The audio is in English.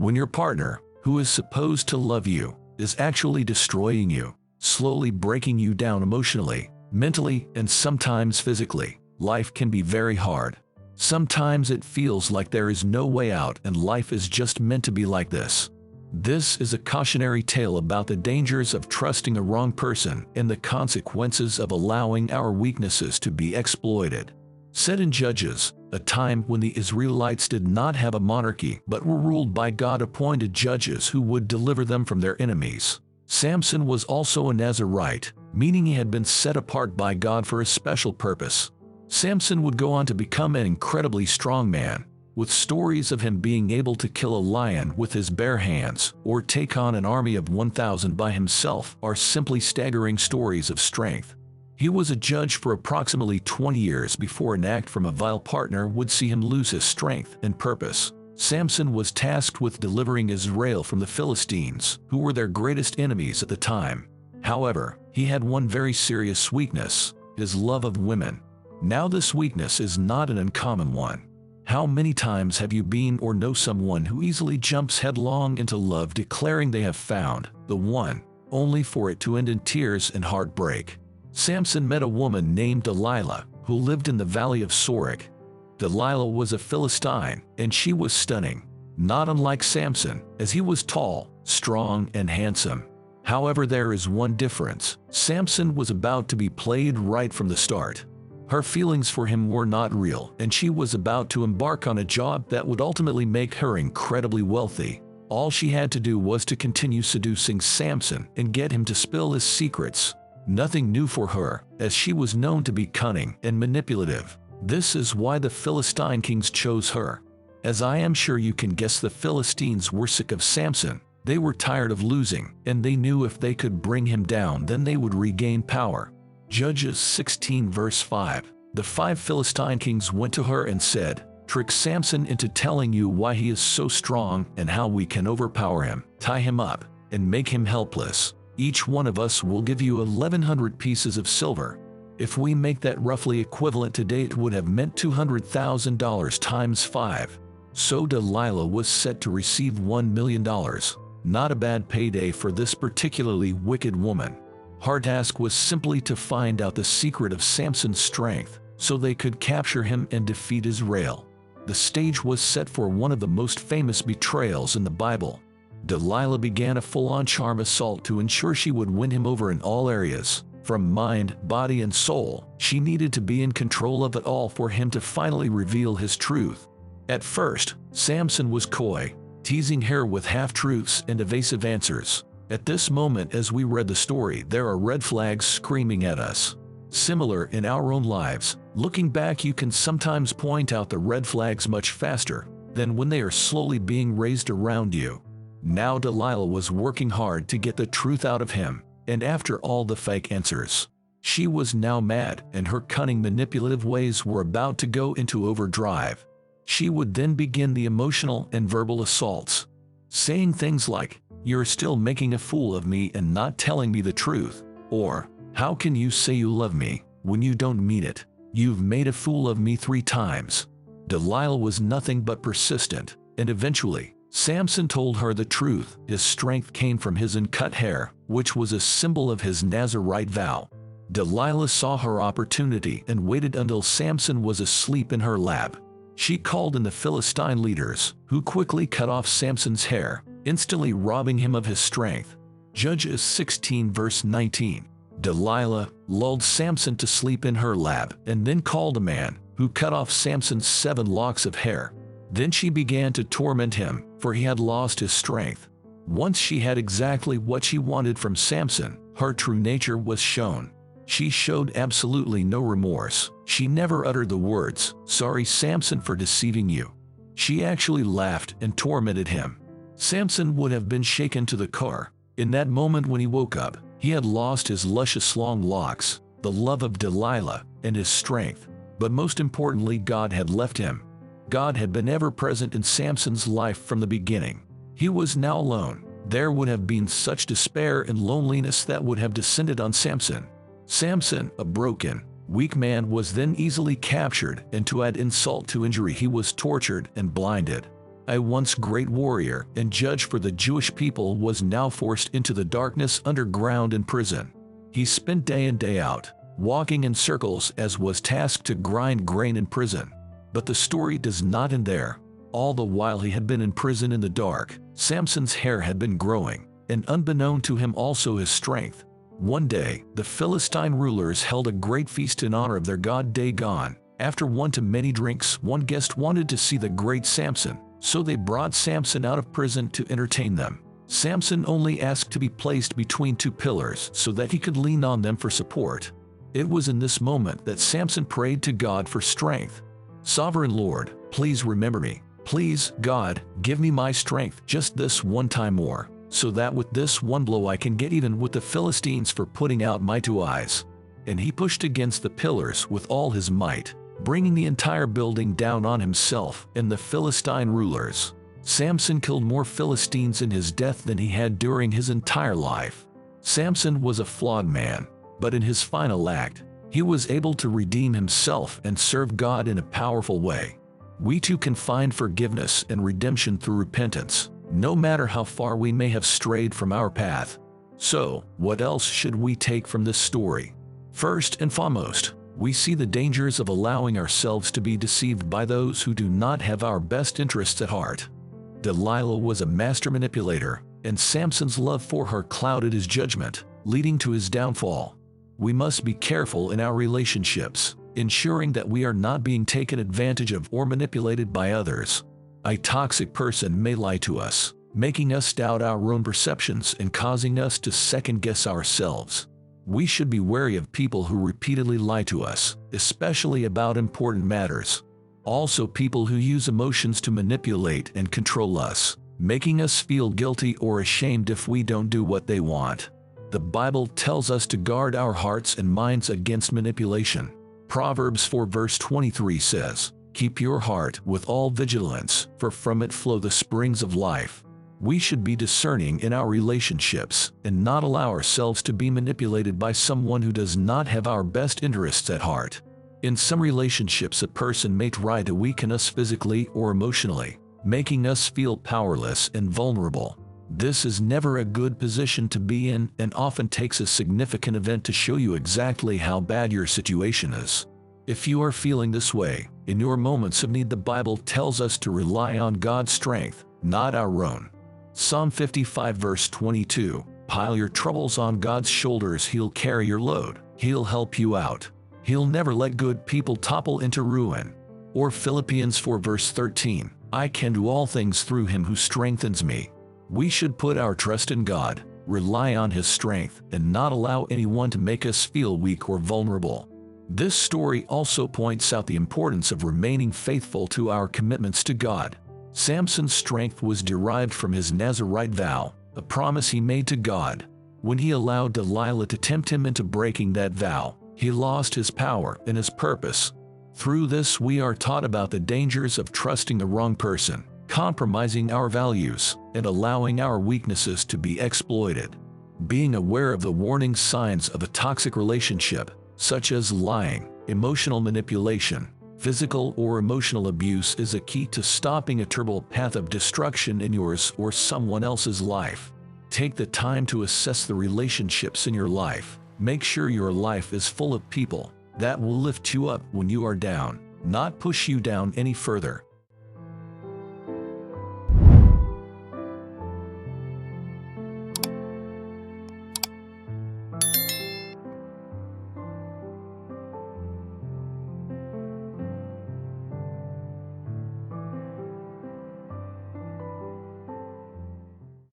When your partner, who is supposed to love you, is actually destroying you, slowly breaking you down emotionally, mentally, and sometimes physically, life can be very hard. Sometimes it feels like there is no way out and life is just meant to be like this. This is a cautionary tale about the dangers of trusting a wrong person and the consequences of allowing our weaknesses to be exploited. Set in Judges, a time when the Israelites did not have a monarchy but were ruled by God-appointed judges who would deliver them from their enemies. Samson was also a Nazirite, meaning he had been set apart by God for a special purpose. Samson would go on to become an incredibly strong man, with stories of him being able to kill a lion with his bare hands or take on an army of 1,000 by himself are simply staggering stories of strength. He was a judge for approximately 20 years before an act from a vile partner would see him lose his strength and purpose. Samson was tasked with delivering Israel from the Philistines, who were their greatest enemies at the time. However, he had one very serious weakness: his love of women. Now this weakness is not an uncommon one. How many times have you been or know someone who easily jumps headlong into love, declaring they have found the one, only for it to end in tears and heartbreak? Samson met a woman named Delilah, who lived in the valley of Sorek. Delilah was a Philistine, and she was stunning, not unlike Samson, as he was tall, strong, and handsome. However, there is one difference: Samson was about to be played right from the start. Her feelings for him were not real, and she was about to embark on a job that would ultimately make her incredibly wealthy. All she had to do was to continue seducing Samson and get him to spill his secrets. Nothing new for her, as she was known to be cunning and manipulative. This is why the Philistine kings chose her. As I am sure you can guess, the Philistines were sick of Samson. They were tired of losing, and they knew if they could bring him down, then they would regain power. Judges 16 verse 5. The 5 Philistine kings went to her and said, "Trick Samson into telling you why he is so strong and how we can overpower him. Tie him up and make him helpless. Each one of us will give you 1,100 pieces of silver." If we make that roughly equivalent today, it would have meant $200,000 times 5. So Delilah was set to receive $1 million. Not a bad payday for this particularly wicked woman. Her task was simply to find out the secret of Samson's strength, so they could capture him and defeat Israel. The stage was set for one of the most famous betrayals in the Bible. Delilah began a full-on charm assault to ensure she would win him over in all areas, from mind, body, and soul. She needed to be in control of it all for him to finally reveal his truth. At first, Samson was coy, teasing her with half-truths and evasive answers. At this moment, as we read the story, there are red flags screaming at us. Similar in our own lives, looking back, you can sometimes point out the red flags much faster than when they are slowly being raised around you. Now Delilah was working hard to get the truth out of him, and after all the fake answers, she was now mad, and her cunning, manipulative ways were about to go into overdrive. She would then begin the emotional and verbal assaults, saying things like, "You're still making a fool of me and not telling me the truth," or "How can you say you love me when you don't mean it? You've made a fool of me 3 times." Delilah was nothing but persistent, and eventually, Samson told her the truth. His strength came from his uncut hair, which was a symbol of his Nazirite vow. Delilah saw her opportunity and waited until Samson was asleep in her lap. She called in the Philistine leaders, who quickly cut off Samson's hair, instantly robbing him of his strength. Judges 16 verse 19. Delilah lulled Samson to sleep in her lap and then called a man, who cut off Samson's 7 locks of hair. Then she began to torment him, for he had lost his strength. Once she had exactly what she wanted from Samson, her true nature was shown. She showed absolutely no remorse. She never uttered the words, "Sorry, Samson, for deceiving you." She actually laughed and tormented him. Samson would have been shaken to the core. In that moment when he woke up, he had lost his luscious long locks, the love of Delilah, and his strength. But most importantly, God had left him. God had been ever present in Samson's life from the beginning. He was now alone. There would have been such despair and loneliness that would have descended on Samson. Samson, a broken, weak man, was then easily captured, and to add insult to injury, he was tortured and blinded. a once great warrior and judge for the Jewish people, was now forced into the darkness underground in prison. He spent day in day out, walking in circles as was tasked to grind grain in prison. But the story does not end there. All the while he had been in prison in the dark, Samson's hair had been growing, and unbeknown to him also his strength. One day, the Philistine rulers held a great feast in honor of their god Dagon. After one-to-many drinks, one guest wanted to see the great Samson, so they brought Samson out of prison to entertain them. Samson only asked to be placed between two pillars so that he could lean on them for support. It was in this moment that Samson prayed to God for strength. "Sovereign Lord, please remember me. Please, God, give me my strength just this one time more, so that with this one blow I can get even with the Philistines for putting out my two eyes." And he pushed against the pillars with all his might, bringing the entire building down on himself and the Philistine rulers. Samson killed more Philistines in his death than he had during his entire life. Samson was a flawed man, but in his final act, he was able to redeem himself and serve God in a powerful way. We too can find forgiveness and redemption through repentance, no matter how far we may have strayed from our path. So, what else should we take from this story? First and foremost, we see the dangers of allowing ourselves to be deceived by those who do not have our best interests at heart. Delilah was a master manipulator, and Samson's love for her clouded his judgment, leading to his downfall. We must be careful in our relationships, ensuring that we are not being taken advantage of or manipulated by others. A toxic person may lie to us, making us doubt our own perceptions and causing us to second-guess ourselves. We should be wary of people who repeatedly lie to us, especially about important matters. Also, people who use emotions to manipulate and control us, making us feel guilty or ashamed if we don't do what they want. The Bible tells us to guard our hearts and minds against manipulation. Proverbs 4 verse 23 says, "Keep your heart with all vigilance, for from it flow the springs of life." We should be discerning in our relationships and not allow ourselves to be manipulated by someone who does not have our best interests at heart. In some relationships, a person may try to weaken us physically or emotionally, making us feel powerless and vulnerable. This is never a good position to be in and often takes a significant event to show you exactly how bad your situation is. If you are feeling this way, in your moments of need, the Bible tells us to rely on God's strength, not our own. Psalm 55 verse 22, "Pile your troubles on God's shoulders, He'll carry your load, He'll help you out. He'll never let good people topple into ruin." Or Philippians 4 verse 13, "I can do all things through Him who strengthens me." We should put our trust in God, rely on His strength, and not allow anyone to make us feel weak or vulnerable. This story also points out the importance of remaining faithful to our commitments to God. Samson's strength was derived from his Nazirite vow, a promise he made to God. When he allowed Delilah to tempt him into breaking that vow, he lost his power and his purpose. Through this, we are taught about the dangers of trusting the wrong person, compromising our values, and allowing our weaknesses to be exploited. Being aware of the warning signs of a toxic relationship, such as lying, emotional manipulation, physical or emotional abuse, is a key to stopping a terrible path of destruction in yours or someone else's life. Take the time to assess the relationships in your life. Make sure your life is full of people that will lift you up when you are down, not push you down any further.